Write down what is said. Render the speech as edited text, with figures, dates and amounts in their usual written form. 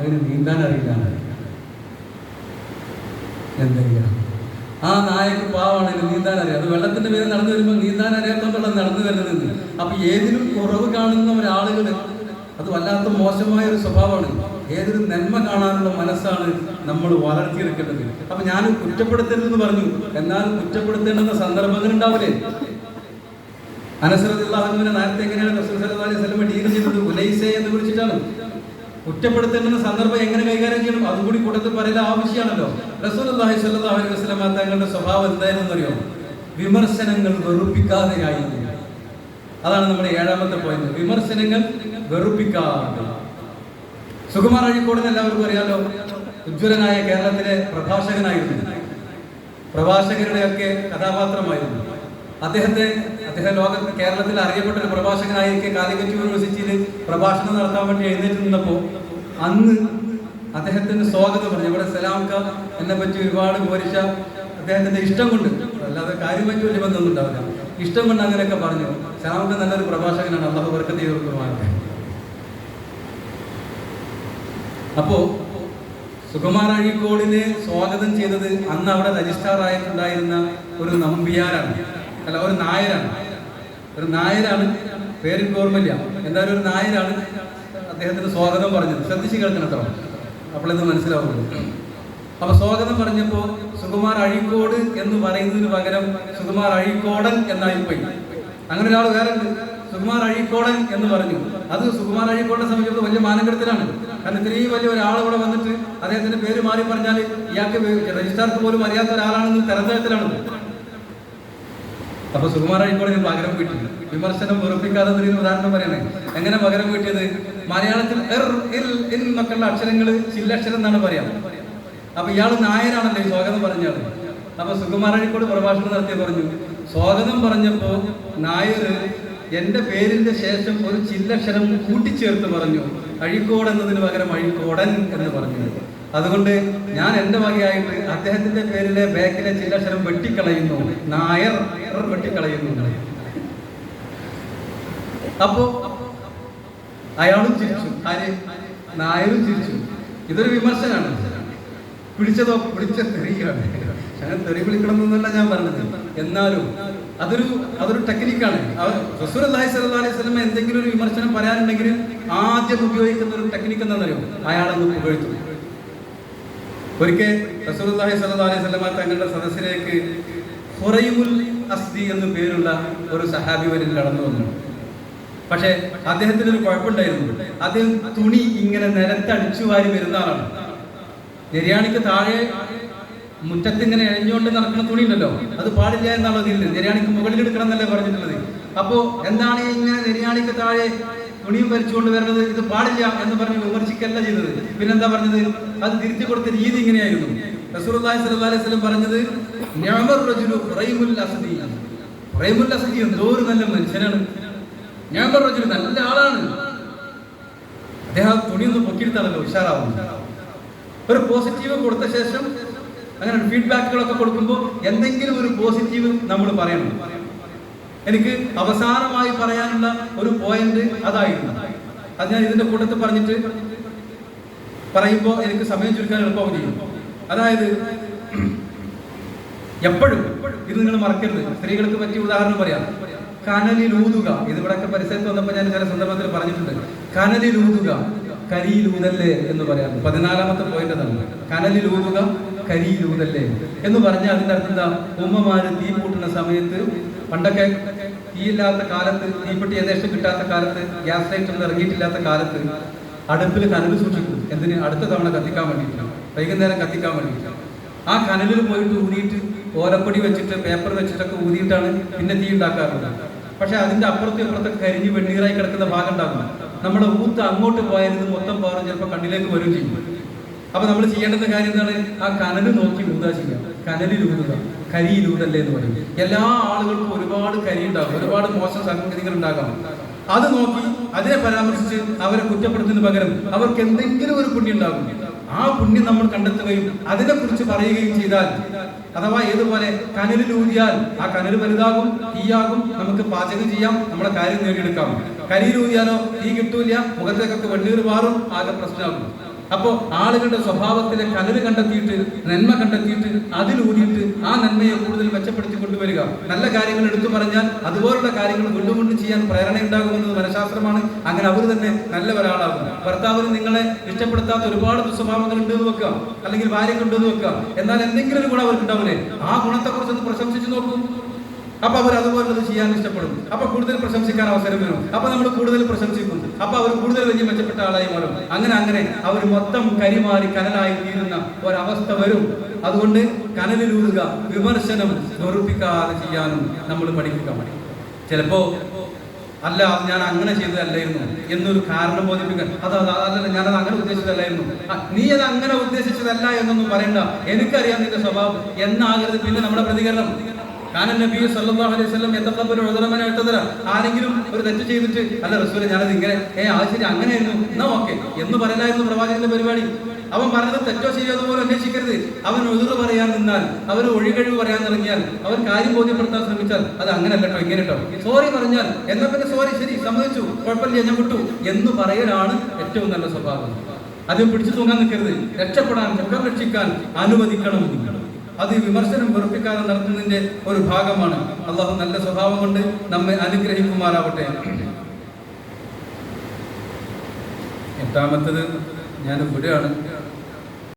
മകന് നീന്താൻ അറിയില്ല. എന്താ ചെയ്യുക? ആ നായക്ക് പാവാണ്, നീന്താൻ അറിയാം. അത് വെള്ളത്തിന്റെ പേര് നടന്നു വരുമ്പോൾ നീന്താൻ അറിയാത്തോണ്ടുള്ള നടന്നു വരുന്നത്. അപ്പൊ ഏതിലും കുറവ് കാണുന്ന ഒരാളുകൾ അത് വല്ലാത്ത മോശമായ ഒരു സ്വഭാവമാണ്. ഏതൊരു നന്മ കാണാനുള്ള മനസ്സാണ് നമ്മൾ വളർത്തിയെടുക്കേണ്ടത്. അപ്പൊ ഞാൻ കുറ്റപ്പെടുത്തരുതെന്ന് പറഞ്ഞു, എന്നാൽ കുറ്റപ്പെടുത്തേണ്ടുന്ന സന്ദർഭങ്ങൾ ഉണ്ടാവില്ലേ? അനസ് റളിയല്ലാഹു അൻഹുവിനെ നേരത്തെ എങ്ങനെയാണ് റസൂൽ സല്ലല്ലാഹു അലൈഹി വസല്ലം ഡീൽ ചെയ്തത്? ഉലൈസെ എന്ന് വിളിച്ചിട്ടാണ്. കുറ്റപ്പെടുത്തേണ്ടുന്ന സന്ദർഭം എങ്ങനെ കൈകാര്യം ചെയ്യണം അതുകൂടി കൂട്ടത്തിൽ പറയൽ ആവശ്യമാണല്ലോ. റസൂലുള്ളാഹി സ്വല്ലല്ലാഹു അലൈഹി വസല്ലം തങ്ങളുടെ സ്വഭാവം എന്തായിരുന്നു അറിയോ? വിമർശനങ്ങൾ വെറുപ്പിക്കാതെയായിരുന്നു. അതാണ് നമ്മുടെ 7ാമത്തെ പോയിന്റ്. വിമർശനങ്ങൾ വെറുപ്പിക്കാതെ. സുകുമാർ അഴീക്കോടിന് എല്ലാവർക്കും അറിയാലോ, ഉജ്ജ്വലനായ കേരളത്തിലെ പ്രഭാഷകനായിരുന്നു. പ്രഭാഷകരുടെയൊക്കെ കഥാപാത്രമായിരുന്നു. അദ്ദേഹം കേരളത്തിൽ അറിയപ്പെട്ട ഒരു പ്രഭാഷകനായിരിക്കെ കാലിക്കറ്റ് യൂണിവേഴ്സിറ്റിയിൽ പ്രഭാഷണം നടത്താൻ വേണ്ടി എഴുന്നേറ്റ് നിന്നപ്പോൾ അന്ന് അദ്ദേഹത്തിന് സ്വാഗതം പറഞ്ഞു. ഇവിടെ സലാംക എന്നെ പറ്റി ഒരുപാട് പോരിച്ച അദ്ദേഹത്തിന്റെ ഇഷ്ടം കൊണ്ട്, അല്ലാതെ കാര്യമായിട്ട് വലിയ ബന്ധമൊന്നും ഉണ്ടാവില്ല, ഇഷ്ടം കൊണ്ട് അങ്ങനെയൊക്കെ പറഞ്ഞു. സലാംക നല്ലൊരു പ്രഭാഷകനാണ്, അല്ലാഹു ബർക്കത്ത് ചെയ്തിട്ടുള്ളതാണ്. അപ്പോ സുകുമാർ അഴീക്കോടിനെ സ്വാഗതം ചെയ്തത് അന്ന് അവിടെ രജിസ്ട്രാർ ആയിട്ടുണ്ടായിരുന്ന ഒരു നമ്പ്യാരാണ്, അല്ല ഒരു നായരാണ്. പേരും ഓർമ്മയില്ല, എന്തായാലും ഒരു നായരാണ് അദ്ദേഹത്തിന് സ്വാഗതം പറഞ്ഞത്. ശ്രദ്ധിച്ച് കേൾക്കണം കേട്ടോ, അപ്പോളിത് മനസ്സിലാവുള്ളൂ. അപ്പൊ സ്വാഗതം പറഞ്ഞപ്പോ സുകുമാർ അഴീക്കോട് എന്ന് പറയുന്നതിന് പകരം സുകുമാർ അഴീക്കോടൻ എന്നായിപ്പോയി. അങ്ങനെ ഒരാൾ വേറെ ഉണ്ട്, സുകുമാർ അഴീക്കോടൻ എന്ന് പറഞ്ഞു. അത് സുകുമാർ അഴീക്കോടിനെ സംബന്ധിച്ചത് വലിയ മാനക്കെടുത്തലാണ്. കാരണം ഇത്രയും വലിയ ഒരാൾ ഇവിടെ വന്നിട്ട് അദ്ദേഹത്തിന്റെ പേര് മാറി പറഞ്ഞാൽ ഇയാൾക്ക് രജിസ്ട്രാർക്ക് പോലും അറിയാത്ത ഒരാളാണെന്ന് തെരഞ്ഞെടുപ്പിലാണ്. അപ്പൊ സുകുമാർ അഴീക്കോടിന് പകരം വീട്ടി. വിമർശനം വെറുപ്പിക്കാതെ ഉദാഹരണം പറയണേ. എങ്ങനെ പകരം വീട്ടിയത്? മലയാളത്തിൽ എന്നൊക്കെയുള്ള അക്ഷരങ്ങൾ ചില്ലക്ഷരം എന്നാണ് പറയാം. അപ്പൊ ഇയാൾ നായരാണല്ലോ ഈ സ്വാഗതം പറഞ്ഞാൽ. അപ്പൊ സുകുമാർ അഴീക്കോട് പ്രഭാഷണം നടത്തി പറഞ്ഞു, സ്വാഗതം പറഞ്ഞപ്പോ നായർ എന്റെ പേരിന്റെ ശേഷം ഒരു ചില്ലക്ഷരം കൂട്ടിച്ചേർത്ത് പറഞ്ഞു, അഴീക്കോട് എന്നതിന് പകരം അഴീക്കോടൻ എന്ന് പറഞ്ഞു. അതുകൊണ്ട് ഞാൻ എന്റെ വകയായിട്ട് അദ്ദേഹത്തിന്റെ പേരിലെ ബാക്കിലെ ചില്ലക്ഷരം വെട്ടിക്കളയുന്നു, നായർ വെട്ടിക്കളയുന്നു. അപ്പോ അയാളും ചിരിച്ചു, ആര്? നായരും ചിരിച്ചു. ഇതൊരു വിമർശനാണ്. പിടിച്ച തെറിയാണ്. അങ്ങനെ തെറി വിളിക്കണമെന്നല്ല ഞാൻ പറഞ്ഞത്. എന്നാലും അതൊരു ടെക്നിക്കാണ്. റസൂലുള്ളാഹി സ്വല്ലല്ലാഹു അലൈഹി വസല്ലം എന്തെങ്കിലും ഒരു വിമർശനം പറയാനുണ്ടെങ്കിൽ ആദ്യം ഉപയോഗിക്കുന്ന ഒരു ടെക്നിക്ക് എന്താണെന്നറിയോ? അയാളൊന്ന് പുകഴ്ത്തും. ഒരിക്കൽ റസൂലുള്ളാഹി സ്വല്ലല്ലാഹു അലൈഹി വസല്ലം തങ്ങളുടെ സദസ്സിലേക്ക് ഖുറൈമുൽ അസ്ദി എന്ന് പേരുള്ള ഒരു സഹാബി വരിൽ കടന്നു വന്നു. പക്ഷെ അദ്ദേഹത്തിന് ഒരു കുഴപ്പമുണ്ടായിരുന്നു. അദ്ദേഹം തുണി ഇങ്ങനെ നിലത്തടിച്ചു വാരി വരുന്ന ആളാണ്. നിര്യാണിക്ക് താഴെ മുറ്റത്തിങ്ങനെ എഴഞ്ഞുകൊണ്ട് നടക്കുന്ന തുണി ഉണ്ടല്ലോ, അത് പാടില്ല എന്നാണോ ഇതിൽ? നിര്യാണിക്ക് മുകളിൽ എടുക്കണം എന്നല്ലേ പറഞ്ഞിട്ടുള്ളത്. അപ്പോ എന്താണ് ഇങ്ങനെ നിര്യാണിക്ക് താഴെ തുണിയും വരച്ചുകൊണ്ട് വരുന്നത്? ഇത് പാടില്ല എന്ന് പറഞ്ഞ് വിമർശിക്കല്ല ചെയ്തത്. പിന്നെന്താ പറഞ്ഞത്? അത് തിരിച്ചു കൊടുത്ത രീതി ഇങ്ങനെയായിരുന്നു. റസൂലുള്ളാഹി സ്വല്ലല്ലാഹു അലൈഹി വസല്ലം പറഞ്ഞത്, നിഅമർ റജുലു ഖുറൈമുൽ അസ്ദി. ഖുറൈമുൽ അസ്ദി എന്തോ ഒരു നല്ല മനുഷ്യനാണ്, നിഅമർ റജുലു നല്ല ആളാണ്. അദ്ദേഹം തുണിയൊന്ന് പൊക്കിയെടുത്താണല്ലോ ഉഷാറാവും. ഒരു പോസിറ്റീവ് കൊടുത്ത ശേഷം അങ്ങനെ ഫീഡ്ബാക്കുകളൊക്കെ കൊടുക്കുമ്പോൾ എന്തെങ്കിലും ഒരു പോസിറ്റീവ് നമ്മൾ പറയണം. എനിക്ക് അവസാനമായി പറയാനുള്ള ഒരു പോയിന്റ് അതായിരുന്നു. അത് ഞാൻ ഇതിന്റെ കൂട്ടത്തിൽ പറഞ്ഞിട്ട് പറയുമ്പോൾ എനിക്ക് സമയം ചുരുക്കാൻ എളുപ്പം ചെയ്യും. അതായത് എപ്പോഴും ഇത് നിങ്ങൾ മറക്കരുത്. സ്ത്രീകൾക്ക് പറ്റിയ ഉദാഹരണം പറയാം. കനലിലൂതുക. ഇത് ഇവിടെയൊക്കെ പരിസരത്ത് വന്നപ്പോൾ ഞാൻ ചില സന്ദർഭത്തിൽ പറഞ്ഞിട്ടുണ്ട്. കനലിലൂതുക കരിയിലൂതല്ലേ എന്ന് പറയാം. 14ാമത്തെ പോയിന്റ് അതാണ്. കനലിലൂതുക കരിയിലൂതല്ലേ എന്ന് പറഞ്ഞാൽ അതിന്റെ അർത്ഥം എന്താ? ഉമ്മമാര് തീ കൂട്ടുന്ന സമയത്ത്, പണ്ടൊക്കെ തീയില്ലാത്ത കാലത്ത്, തീപ്പെട്ടി യഥേഷ്ടം കിട്ടാത്ത കാലത്ത്, ഗ്യാസ് ലൈറ്റ് ഒന്നും ഇറങ്ങിയിട്ടില്ലാത്ത കാലത്ത് അടുപ്പിൽ കനൽ സൂക്ഷിക്കും. എന്തിന്? അടുത്ത തവണ കത്തിക്കാൻ വേണ്ടിയിട്ടാണ്, വൈകുന്നേരം കത്തിക്കാൻ വേണ്ടിയിട്ടാണ്. ആ കനലിൽ പോയിട്ട് ഊതിയിട്ട് ഓലപ്പൊടി വെച്ചിട്ട് പേപ്പർ വെച്ചിട്ടൊക്കെ ഊതിയിട്ടാണ് പിന്നെ തീ ഉണ്ടാക്കാറുള്ളത്. പക്ഷെ അതിന്റെ അപ്പുറത്തും ഇപ്പുറത്തൊക്കെ കരിഞ്ഞ് വെണ്ണീറായി കിടക്കുന്ന ഭാഗം ഉണ്ടാകും. നമ്മുടെ ഊത്ത് അങ്ങോട്ട് പോയാൽ ഇത് മൊത്തം പാറും, ചിലപ്പോൾ കണ്ണിലേക്ക് വരും ചെയ്യും. അപ്പൊ നമ്മൾ ചെയ്യേണ്ടുന്ന കാര്യം എന്താണ്? ആ കനല് നോക്കി ഊതാ ചെയ്യാം. കനലിൽ ഊതുക, കരിയിലൂതല്ലേ എന്ന് പറയും. എല്ലാ ആളുകൾക്കും ഒരുപാട് കരി ഉണ്ടാകും, ഒരുപാട് മോശം സംഗതികൾ ഉണ്ടാകാം. അത് നോക്കി അതിനെ പരാമർശിച്ച് അവരെ കുറ്റപ്പെടുത്തുന്നതിന് പകരം അവർക്ക് എന്തെങ്കിലും ഒരു പുണ്യം ഉണ്ടാകും. ആ പുണ്യം നമ്മൾ കണ്ടെത്തുകയും അതിനെക്കുറിച്ച് പറയുകയും ചെയ്താൽ, അഥവാ ഏതുപോലെ കനലിലൂതിയാൽ ആ കനൽ വലുതാകും, തീയാകും, നമുക്ക് പാചകം ചെയ്യാം, നമ്മളെ കാര്യം നേടിയെടുക്കാം. കരിയിലൂതിയാലോ തീ കിട്ടൂല, മുഖത്തേക്കൊക്കെ വെണ്ണീർ മാറും, ആകെ പ്രശ്നമാകും. അപ്പോൾ ആളുകളുടെ സ്വഭാവത്തിലെ കനല് കണ്ടെത്തിയിട്ട് നന്മ കണ്ടെത്തിയിട്ട് അതിലൂന്നിയിട്ട് ആ നന്മയെ കൂടുതൽ മെച്ചപ്പെടുത്തി കൊണ്ടുവരിക. നല്ല കാര്യങ്ങൾ എടുത്തു പറഞ്ഞാൽ അതുപോലുള്ള കാര്യങ്ങൾ വീണ്ടും വീണ്ടും ചെയ്യാൻ പ്രേരണ ഉണ്ടാകുമെന്നത് മനഃശാസ്ത്രമാണ്. അങ്ങനെ അവർ തന്നെ നല്ല ഒരാളാകും. ഭർത്താവിന് നിങ്ങളെ ഇഷ്ടപ്പെടുത്താത്ത ഒരുപാട് ദുസ്വഭാവങ്ങൾ ഉണ്ടെന്ന് വെക്കാം, അല്ലെങ്കിൽ ഭാര്യകൾ ഉണ്ടെന്ന് വെക്കാം. എന്നാൽ എന്തെങ്കിലും ഒരു ഗുണം അവർക്ക് ഉണ്ടാവില്ലേ? ആ ഗുണത്തെക്കുറിച്ച് ഒന്ന് പ്രശംസിച്ചു നോക്കും. അപ്പൊ അവർ അതുപോലുള്ളത് ചെയ്യാൻ ഇഷ്ടപ്പെടും. അപ്പൊ കൂടുതൽ പ്രശംസിക്കാൻ അവസരം വരും. അപ്പൊ നമ്മൾ കൂടുതൽ പ്രശംസിക്കും. അപ്പൊ അവർ കൂടുതൽ വലിയ മെച്ചപ്പെട്ട ആളായി മാറും. അങ്ങനെ അവർ മൊത്തം കരിമാറി കനലായി തീരുന്ന ഒരവസ്ഥ വരും. അതുകൊണ്ട് കനലിലൂതുക, വിമർശനം വെറുപ്പിക്കാതെ ചെയ്യാനും നമ്മൾ പഠിക്കുക. ചിലപ്പോ അല്ല അത് ഞാൻ അങ്ങനെ ചെയ്തതല്ലായിരുന്നു എന്നൊരു കാരണം ബോധിപ്പിക്കാൻ, അതല്ല ഞാനത് അങ്ങനെ ഉദ്ദേശിച്ചതല്ലായിരുന്നു, നീ അത് അങ്ങനെ ഉദ്ദേശിച്ചതല്ല എന്നൊന്നും പറയണ്ട, എനിക്കറിയാം നിന്റെ സ്വഭാവം എന്നാകരുത് പിന്നെ നമ്മുടെ പ്രതികരണം. കാരണം നബി സല്ലല്ലാഹു അലൈഹി വസല്ലം യതഖബ്ബലു ഉദറമന അൽതദറ, ആരെങ്കിലും ഒരു തെറ്റ് ചെയ്തിട്ട് അല്ല റസൂലേ ഞാനത് ഇങ്ങനെ അത് ശരി അങ്ങനെയായിരുന്നു എന്നാ ഓക്കെ എന്ന് പറയലായിരുന്നു പ്രവാചകന്റെ പരിപാടി. അവൻ പറഞ്ഞത് തെറ്റോ ശരിയോ അതുപോലെ അന്വേഷിക്കരുത്. അവൻ ഉദറ് പറയാൻ നിന്നാൽ, അവർ ഒഴികഴിവ് പറയാൻ തുടങ്ങിയാൽ, അവൻ കാര്യം ബോധ്യപ്പെടുത്താൻ ശ്രമിച്ചാൽ അത് അങ്ങനെയല്ലോ ഇങ്ങനെ കേട്ടോ, സോറി പറഞ്ഞാൽ എന്നാ പിന്നെ സോറി ശരി സമ്മതിച്ചു കുഴപ്പമില്ല ഞാൻ വിട്ടു എന്ന് പറയലാണ് ഏറ്റവും നല്ല സ്വഭാവം. അത് പിടിച്ചു തൂങ്ങാൻ നിൽക്കരുത്. രക്ഷപ്പെടാൻ മുഖം രക്ഷിക്കാൻ അനുവദിക്കണം. അത് വിമർശനം വെറുപ്പിക്കാതെ നടത്തുന്നതിന്റെ ഒരു ഭാഗമാണ്. അള്ളാഹു നല്ല സ്വഭാവം കൊണ്ട് നമ്മെ അനുഗ്രഹിക്കുമാറാവട്ടെ. എട്ടാമത്തത് ഞാൻ ഇവിടെയാണ്.